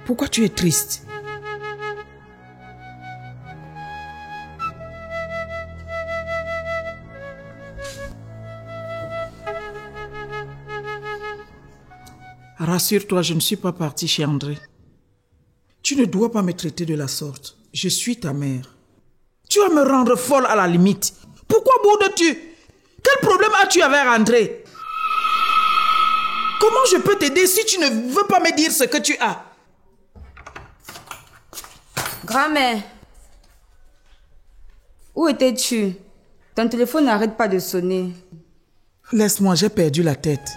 Pourquoi tu es triste? Rassure-toi, je ne suis pas partie chez André. Tu ne dois pas me traiter de la sorte. Je suis ta mère. Tu vas me rendre folle à la limite. Pourquoi boudes-tu? Quel problème as-tu avec André? Comment je peux t'aider si tu ne veux pas me dire ce que tu as? Grand-mère, où étais-tu? Ton téléphone n'arrête pas de sonner. Laisse-moi, j'ai perdu la tête.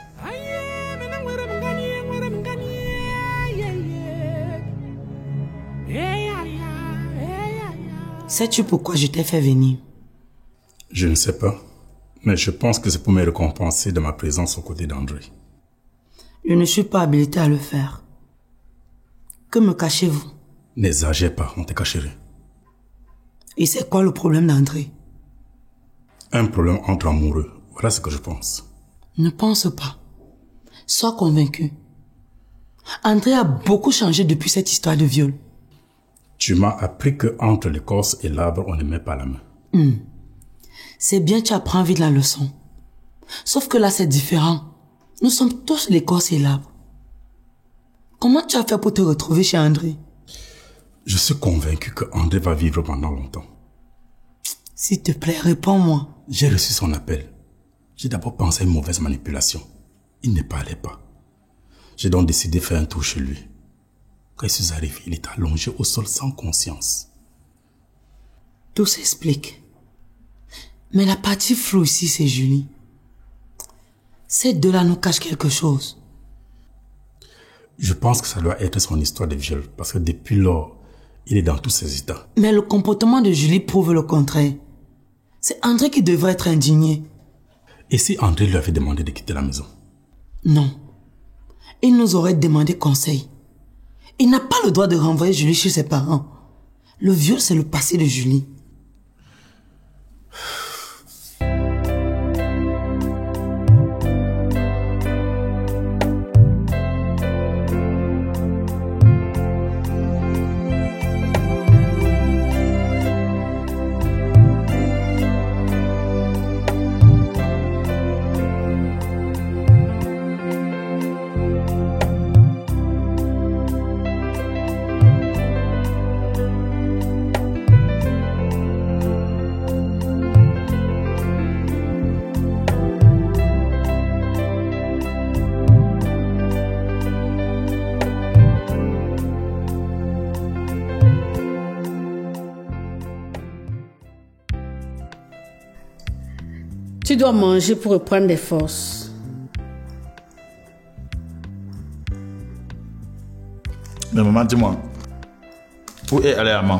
Sais-tu pourquoi je t'ai fait venir? Je ne sais pas, mais je pense que c'est pour me récompenser de ma présence aux côtés d'André. Je ne suis pas habilité à le faire. Que me cachez-vous? N'exagère pas, on te cacherait. Et c'est quoi le problème d'André? Un problème entre amoureux, voilà ce que je pense. Ne pense pas. Sois convaincu. André a beaucoup changé depuis cette histoire de viol. Tu m'as appris que entre l'écorce et l'arbre, on ne met pas la main. C'est bien, tu apprends vite la leçon. Sauf que là, c'est différent. Nous sommes tous l'écorce et l'arbre. Comment tu as fait pour te retrouver chez André? Je suis convaincu que André va vivre pendant longtemps. S'il te plaît, réponds-moi. J'ai reçu son appel. J'ai d'abord pensé à une mauvaise manipulation. Il ne parlait pas. J'ai donc décidé de faire un tour chez lui. Quand je suis arrivé, il était allongé au sol sans conscience. Tout s'explique. Mais la partie floue ici, c'est Julie. Ces deux-là nous cachent quelque chose. Je pense que ça doit être son histoire de viol, parce que depuis lors, il est dans tous ses états. Mais le comportement de Julie prouve le contraire. C'est André qui devrait être indigné. Et si André lui avait demandé de quitter la maison? Non. Il nous aurait demandé conseil. Il n'a pas le droit de renvoyer Julie chez ses parents. Le viol, c'est le passé de Julie. Tu dois manger pour reprendre des forces. Mais maman, dis-moi, où est allé Armand?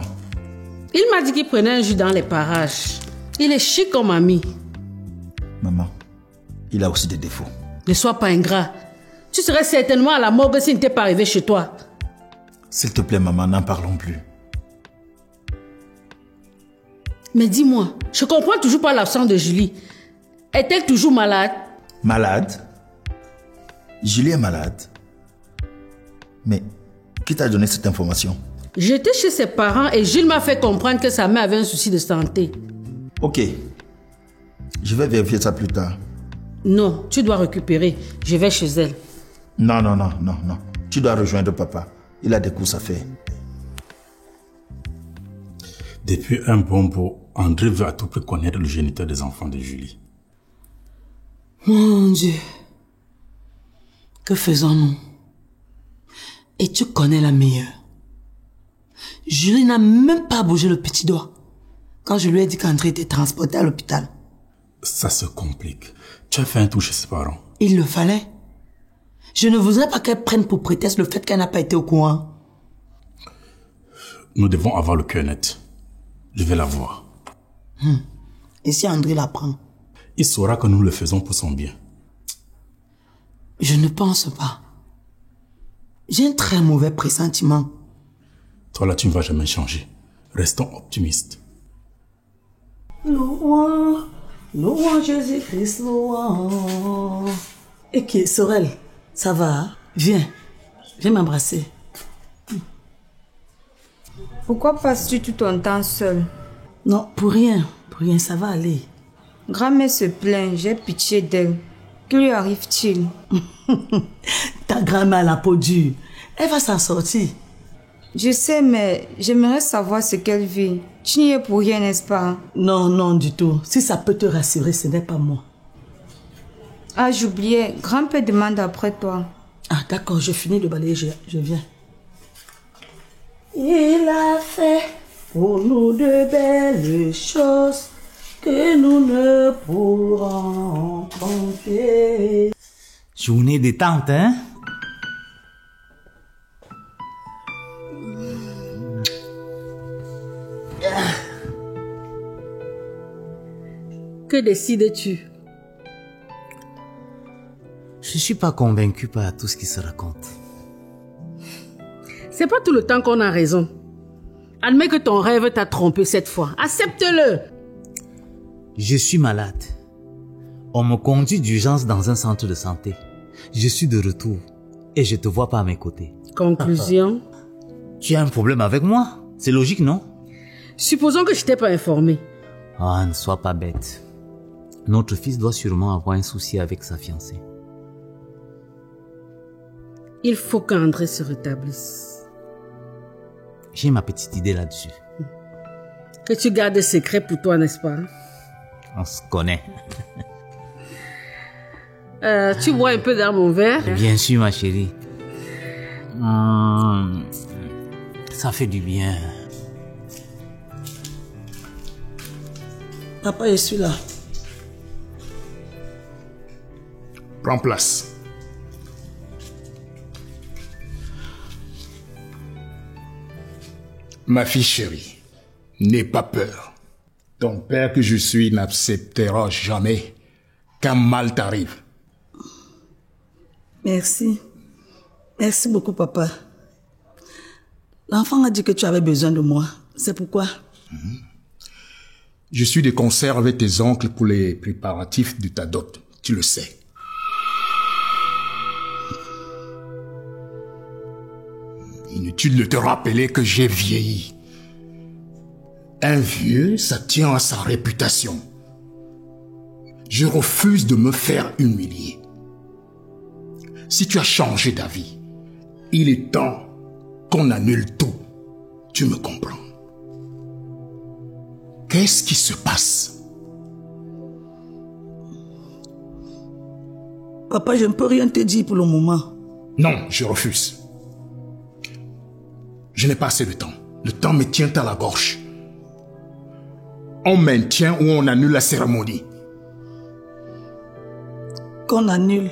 Il m'a dit qu'il prenait un jus dans les parages. Il est chic comme ami. Maman, il a aussi des défauts. Ne sois pas ingrat. Tu serais certainement à la morgue s'il n'était pas arrivé chez toi. S'il te plaît, maman, n'en parlons plus. Mais dis-moi, je comprends toujours pas l'absence de Julie. Est-elle toujours malade? Malade? Julie est malade? Mais qui t'a donné cette information? J'étais chez ses parents et Jules m'a fait comprendre que sa mère avait un souci de santé. Ok. Je vais vérifier ça plus tard. Non, tu dois récupérer. Je vais chez elle. Non. Tu dois rejoindre papa. Il a des courses à faire. Depuis un bon bout, André veut à tout prix connaître le géniteur des enfants de Julie. Mon Dieu. Que faisons-nous? Et tu connais la meilleure. Julie n'a même pas bougé le petit doigt quand je lui ai dit qu'André était transporté à l'hôpital. Ça se complique. Tu as fait un tour chez ses parents. Il le fallait. Je ne voudrais pas qu'elle prenne pour prétexte le fait qu'elle n'a pas été au courant. Nous devons avoir le cœur net. Je vais la voir. Et si André l'apprend? Il saura que nous le faisons pour son bien. Je ne pense pas. J'ai un très mauvais pressentiment. Toi là, tu ne vas jamais changer. Restons optimistes. Louange, louange Jésus-Christ, louange. Et qui est Sorel? Ça va? Hein? Viens m'embrasser. Pourquoi passes-tu tout ton temps seul? Non, pour rien, ça va aller. Grand-mère se plaint, j'ai pitié d'elle. Que lui arrive-t-il? Ta grand-mère a la peau dure. Elle va s'en sortir. Je sais, mais j'aimerais savoir ce qu'elle vit. Tu n'y es pour rien, n'est-ce pas? Non, non, du tout. Si ça peut te rassurer, ce n'est pas moi. Ah, j'oubliais. Grand-père demande après toi. Ah, d'accord, je finis de balayer, je viens. Il a fait pour nous de belles choses que nous ne pourrons compter. Journée détente, hein? Que décides-tu? Je suis pas convaincu par tout ce qui se raconte. C'est pas tout le temps qu'on a raison. Admets que ton rêve t'a trompé cette fois. Accepte-le. Je suis malade. On me conduit d'urgence dans un centre de santé. Je suis de retour et je te vois pas à mes côtés. Conclusion? Tu as un problème avec moi? C'est logique, non? Supposons que je t'ai pas informé. Ah, ne sois pas bête. Notre fils doit sûrement avoir un souci avec sa fiancée. Il faut qu'André se rétablisse. J'ai ma petite idée là-dessus. Que tu gardes des secrets pour toi, n'est-ce pas? On se connaît. Tu bois un peu dans mon verre? Bien sûr, ma chérie. Ça fait du bien. Papa, je suis là. Prends place. Ma fille chérie, n'aie pas peur. Ton père que je suis n'acceptera jamais qu'un mal t'arrive. Merci. Merci beaucoup, papa. L'enfant a dit que tu avais besoin de moi. C'est pourquoi? Je suis de concert avec tes oncles pour les préparatifs de ta dot. Tu le sais. Inutile de te rappeler que j'ai vieilli. Un vieux, ça tient à sa réputation. Je refuse de me faire humilier. Si tu as changé d'avis, il est temps qu'on annule tout. Tu me comprends? Qu'est-ce qui se passe? Papa, je ne peux rien te dire pour le moment. Non, je refuse. Je n'ai pas assez de temps. Le temps me tient à la gorge. On maintient ou on annule la cérémonie? Qu'on annule.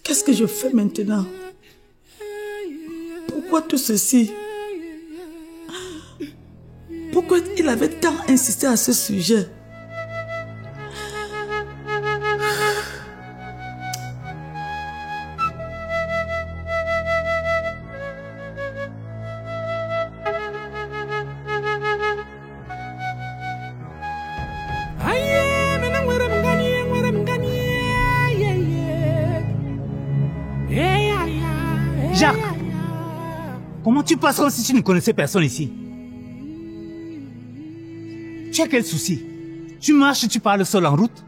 Qu'est-ce que je fais maintenant? Pourquoi tout ceci? Pourquoi il avait tant insisté à ce sujet? Jacques, comment tu passes comme si tu ne connaissais personne ici? Tu as quel souci? Tu marches et tu parles seul en route?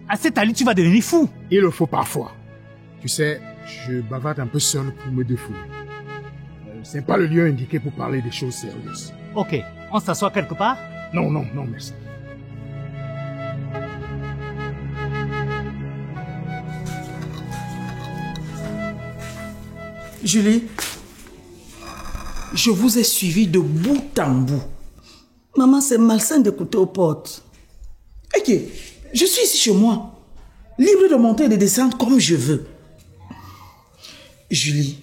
À cette allure, tu vas devenir fou. Il le faut parfois. Tu sais, je bavarde un peu seul pour me défouler. C'est pas le lieu indiqué pour parler des choses sérieuses. Ok, on s'assoit quelque part? Non, non, non, merci. Julie, je vous ai suivi de bout en bout. Maman, c'est malsain d'écouter aux portes. Ok, je suis ici chez moi, libre de monter et de descendre comme je veux. Julie,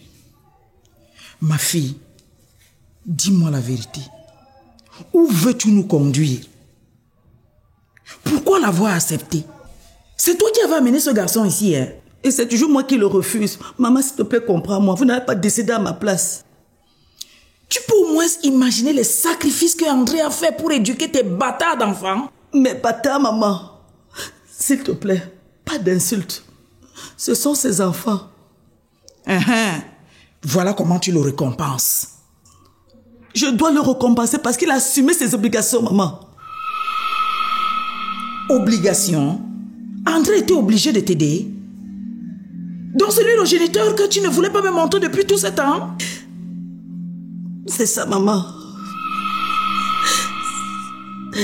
ma fille, dis-moi la vérité. Où veux-tu nous conduire? Pourquoi dois l'avoir accepté. C'est toi qui avais amené ce garçon ici, hein? Et c'est toujours moi qui le refuse. Maman, s'il te plaît, comprends-moi. Vous n'avez pas décidé à ma place. Tu peux au moins imaginer les sacrifices que André a fait pour éduquer tes bâtards d'enfants? Mais bâtards, maman. S'il te plaît, pas d'insultes. Ce sont ses enfants. Voilà comment tu le récompenses. Je dois le récompenser parce qu'il a assumé ses obligations, maman. Obligation? André était obligé de t'aider? Donc c'est lui le géniteur que tu ne voulais pas me montrer depuis tout ce temps? C'est ça, maman.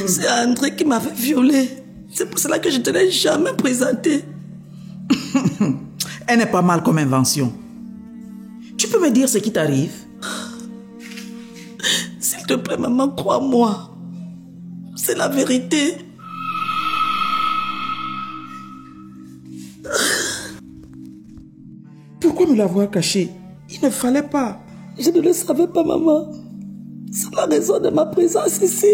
C'est André qui m'avait violée. C'est pour cela que je ne te l'ai jamais présentée. Elle n'est pas mal comme invention. Tu peux me dire ce qui t'arrive? S'il te plaît, maman, crois-moi. C'est la vérité. Pourquoi me l'avoir caché? Il ne fallait pas. Je ne le savais pas, maman. C'est la raison de ma présence ici.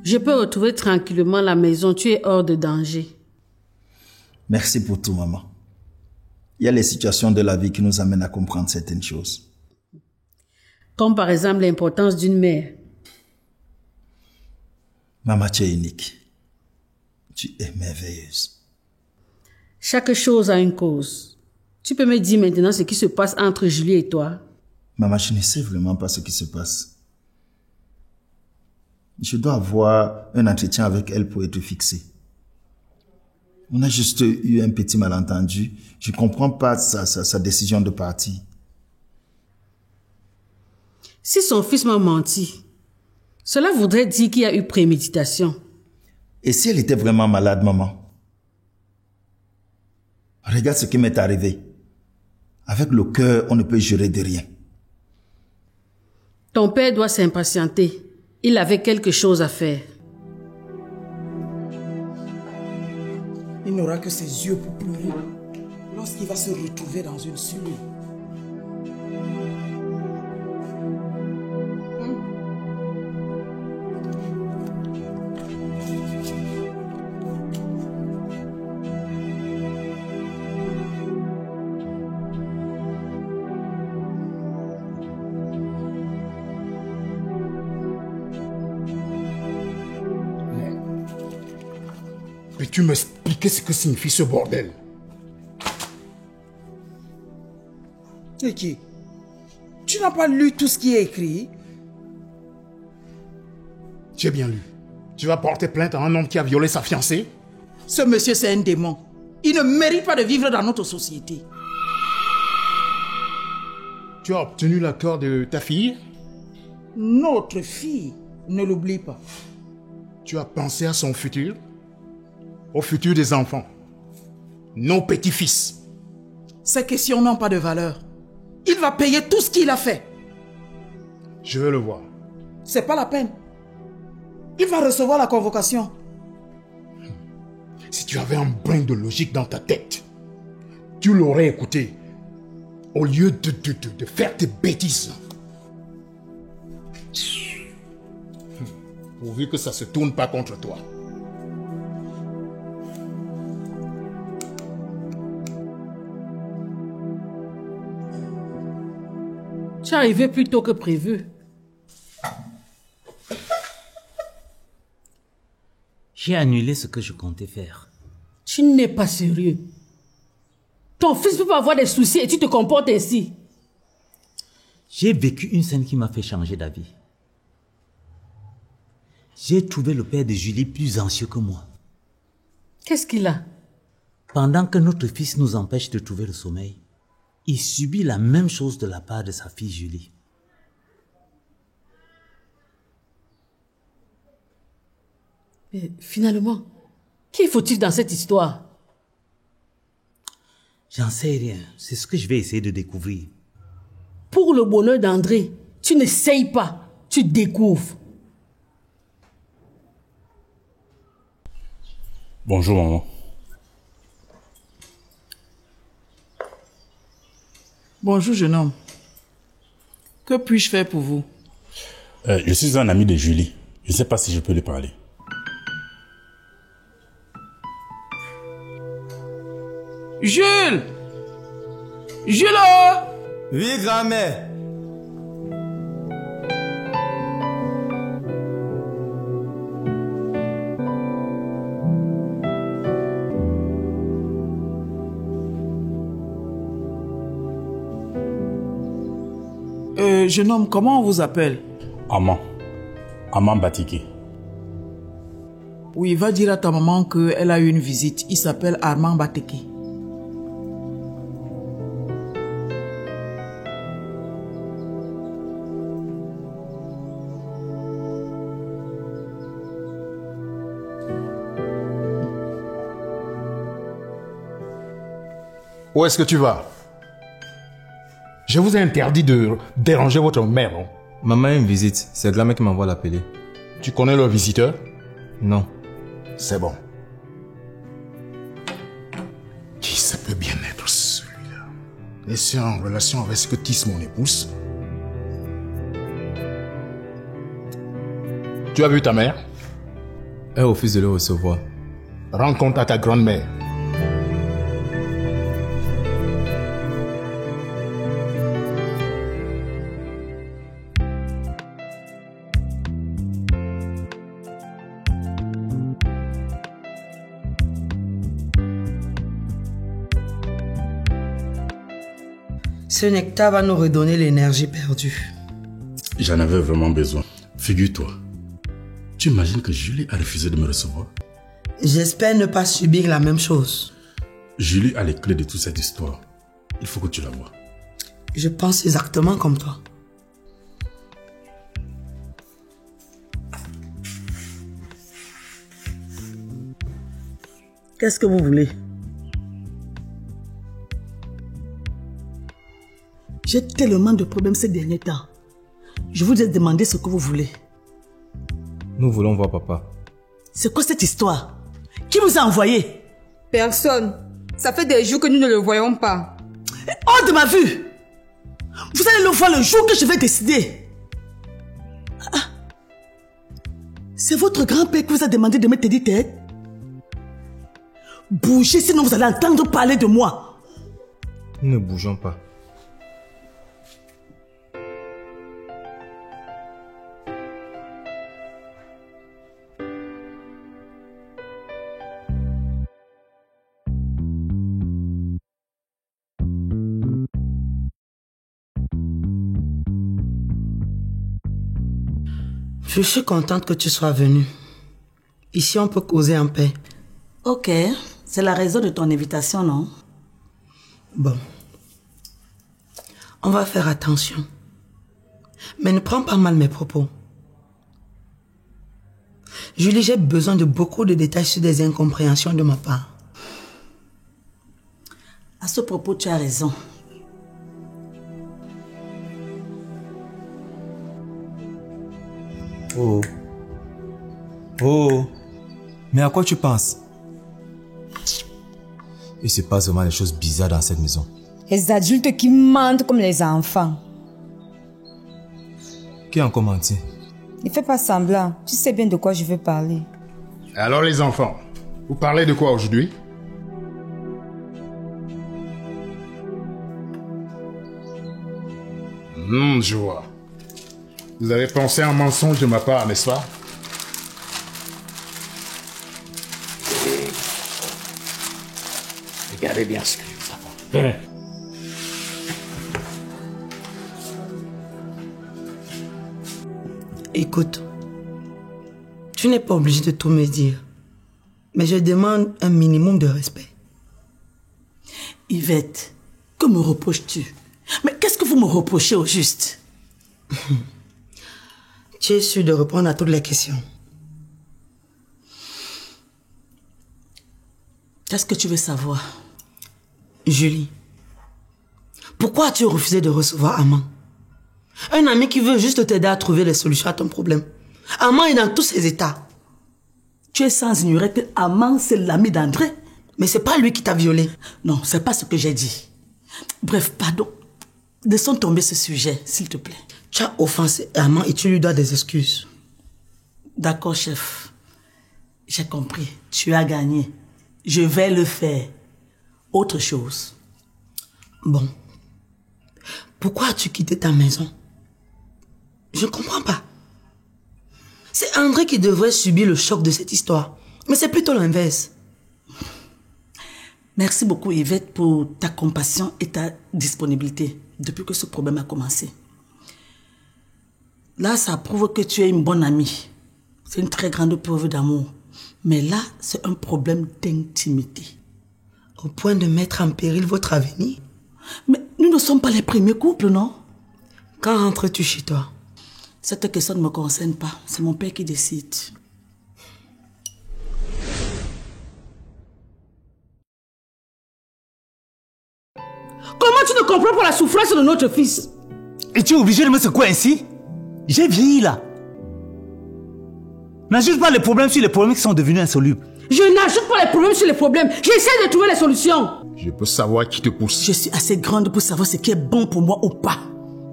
Je peux retrouver tranquillement la maison. Tu es hors de danger. Merci pour tout, maman. Il y a les situations de la vie qui nous amènent à comprendre certaines choses. Comme par exemple l'importance d'une mère. Maman, tu es unique. Tu es merveilleuse. Chaque chose a une cause. Tu peux me dire maintenant ce qui se passe entre Julie et toi? Maman, je ne sais vraiment pas ce qui se passe. Je dois avoir un entretien avec elle pour être fixé. On a juste eu un petit malentendu. Je ne comprends pas sa décision de partir. Si son fils m'a menti, cela voudrait dire qu'il y a eu préméditation. Et si elle était vraiment malade, maman? Regarde ce qui m'est arrivé. Avec le cœur, on ne peut jurer de rien. Ton père doit s'impatienter. Il avait quelque chose à faire. Il n'aura que ses yeux pour pleurer lorsqu'il va se retrouver dans une cellule. Peux-tu m'expliquer ce que signifie ce bordel? Et qui? Tu n'as pas lu tout ce qui est écrit? J'ai bien lu. Tu vas porter plainte à un homme qui a violé sa fiancée? Ce monsieur, c'est un démon. Il ne mérite pas de vivre dans notre société. Tu as obtenu l'accord de ta fille? Notre fille, ne l'oublie pas. Tu as pensé à son futur? Au futur des enfants? Nos petits-fils? Ces questions n'ont pas de valeur. Il va payer tout ce qu'il a fait. Je veux le voir. C'est pas la peine. Il va recevoir la convocation. Si tu avais un brin de logique dans ta tête, tu l'aurais écouté au lieu de faire tes bêtises. Pourvu que ça se tourne pas contre toi. Tu es arrivé plus tôt que prévu. J'ai annulé ce que je comptais faire. Tu n'es pas sérieux. Ton fils peut pas avoir des soucis et tu te comportes ainsi. J'ai vécu une scène qui m'a fait changer d'avis. J'ai trouvé le père de Julie plus anxieux que moi. Qu'est-ce qu'il a? Pendant que notre fils nous empêche de trouver le sommeil, il subit la même chose de la part de sa fille Julie. Mais finalement, qui est fautif dans cette histoire? J'en sais rien. C'est ce que je vais essayer de découvrir. Pour le bonheur d'André, tu n'essayes pas, tu découvres. Bonjour, maman. Bonjour, jeune homme. Que puis-je faire pour vous? Je suis un ami de Julie. Je ne sais pas si je peux lui parler. Jules! Jules! Oui, grand-mère. Jeune homme, comment on vous appelle? Aman. Aman Batiki. Oui, va dire à ta maman qu'elle a eu une visite. Il s'appelle Armand Bateki. Où est-ce que tu vas? Je vous ai interdit de déranger votre mère, non? Maman a une visite. C'est grand-mère qui m'envoie l'appeler. Tu connais le visiteur? Non. C'est bon. Qui ça peut bien être celui-là? Et c'est en relation avec ce que tisse mon épouse? Tu as vu ta mère? Elle refuse de le recevoir. Rends compte à ta grande-mère. Ce nectar va nous redonner l'énergie perdue. J'en avais vraiment besoin. Figure-toi. Tu imagines que Julie a refusé de me recevoir? J'espère ne pas subir la même chose. Julie a les clés de toute cette histoire. Il faut que tu la vois. Je pense exactement comme toi. Qu'est-ce que vous voulez? J'ai tellement de problèmes ces derniers temps. Je vous ai demandé ce que vous voulez. Nous voulons voir papa. C'est quoi cette histoire? Qui vous a envoyé? Personne. Ça fait des jours que nous ne le voyons pas. Hors de ma vue! Vous allez le voir le jour que je vais décider. Ah. C'est votre grand-père qui vous a demandé de mettre des têtes? Bougez, sinon vous allez entendre parler de moi. Nous ne bougeons pas. Je suis contente que tu sois venue. Ici, on peut causer en paix. Ok, c'est la raison de ton invitation, non? Bon. On va faire attention. Mais ne prends pas mal mes propos. Julie, j'ai besoin de beaucoup de détails sur des incompréhensions de ma part. À ce propos, tu as raison. Oh. Oh. Mais à quoi tu penses? Il se passe vraiment des choses bizarres dans cette maison. Les adultes qui mentent comme les enfants. Qui a encore menti? Ne fais pas semblant. Tu sais bien de quoi je veux parler. Alors les enfants, vous parlez de quoi aujourd'hui? Je vois. Vous avez pensé à un mensonge de ma part, n'est-ce pas? Regardez bien ce que je vous apporte. Venez. Écoute, tu n'es pas obligé de tout me dire, mais je demande un minimum de respect. Yvette, que me reproches-tu? Mais qu'est-ce que vous me reprochez au juste? Tu es sûr de répondre à toutes les questions? Qu'est-ce que tu veux savoir? Julie, pourquoi as-tu refusé de recevoir Armand? Un ami qui veut juste t'aider à trouver les solutions à ton problème. Armand est dans tous ses états. Tu Tu es sans ignorer que Amand, c'est l'ami d'André. Mais c'est pas lui qui t'a violée. Non, c'est pas ce que j'ai dit. Bref, pardon. Laissons tomber ce sujet, s'il te plaît. Tu as offensé Amand et tu lui dois des excuses. D'accord, chef. J'ai compris. Tu as gagné. Je vais le faire. Autre chose. Bon. Pourquoi as-tu quitté ta maison? Je ne comprends pas. C'est André qui devrait subir le choc de cette histoire. Mais c'est plutôt l'inverse. Merci beaucoup, Yvette, pour ta compassion et ta disponibilité depuis que ce problème a commencé. Là, ça prouve que tu es une bonne amie. C'est une très grande preuve d'amour. Mais là, c'est un problème d'intimité. Au point de mettre en péril votre avenir? Mais nous ne sommes pas les premiers couples, non? Quand rentres-tu chez toi? Cette question ne me concerne pas. C'est mon père qui décide. Comment tu ne comprends pas la souffrance de notre fils? Et tu es obligé de me secouer ainsi? J'ai vieilli là. N'ajoute pas les problèmes sur les problèmes qui sont devenus insolubles. Je n'ajoute pas les problèmes sur les problèmes. J'essaie de trouver les solutions. Je peux savoir qui te pousse. Je suis assez grande pour savoir ce qui est bon pour moi ou pas.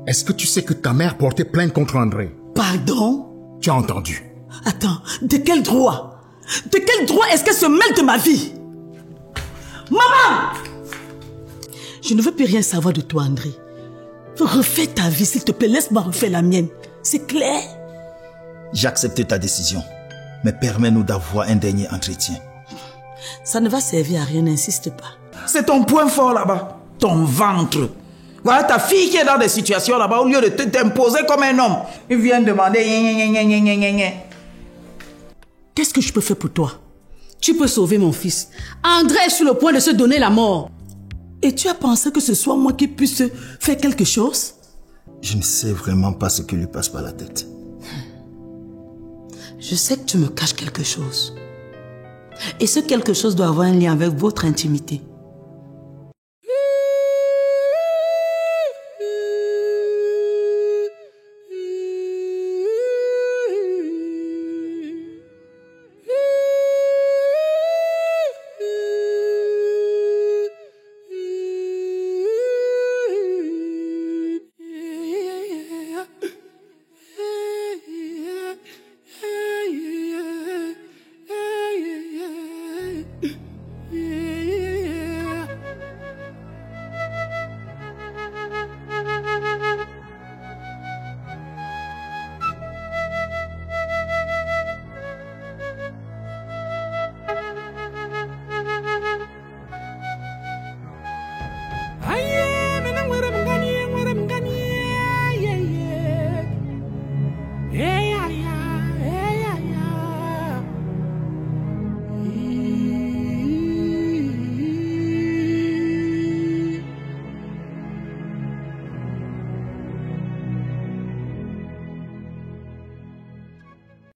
Est-ce que tu sais que ta mère portait plainte contre André? Pardon? Tu as entendu? Attends, de quel droit? De quel droit est-ce qu'elle se mêle de ma vie? Maman! Je ne veux plus rien savoir de toi, André. Refais ta vie, s'il te plaît. Laisse-moi refaire la mienne. C'est clair? J'accepte ta décision, mais permets-nous d'avoir un dernier entretien. Ça ne va servir à rien, n'insiste pas. C'est ton point fort là-bas, ton ventre. Voilà ta fille qui est dans des situations là-bas, au lieu de t'imposer comme un homme. Il vient demander... Qu'est-ce que je peux faire pour toi? Tu peux sauver mon fils. André est sur le point de se donner la mort. Et tu as pensé que ce soit moi qui puisse faire quelque chose? Je ne sais vraiment pas ce qui lui passe par la tête. Je sais que tu me caches quelque chose. Et ce quelque chose doit avoir un lien avec votre intimité.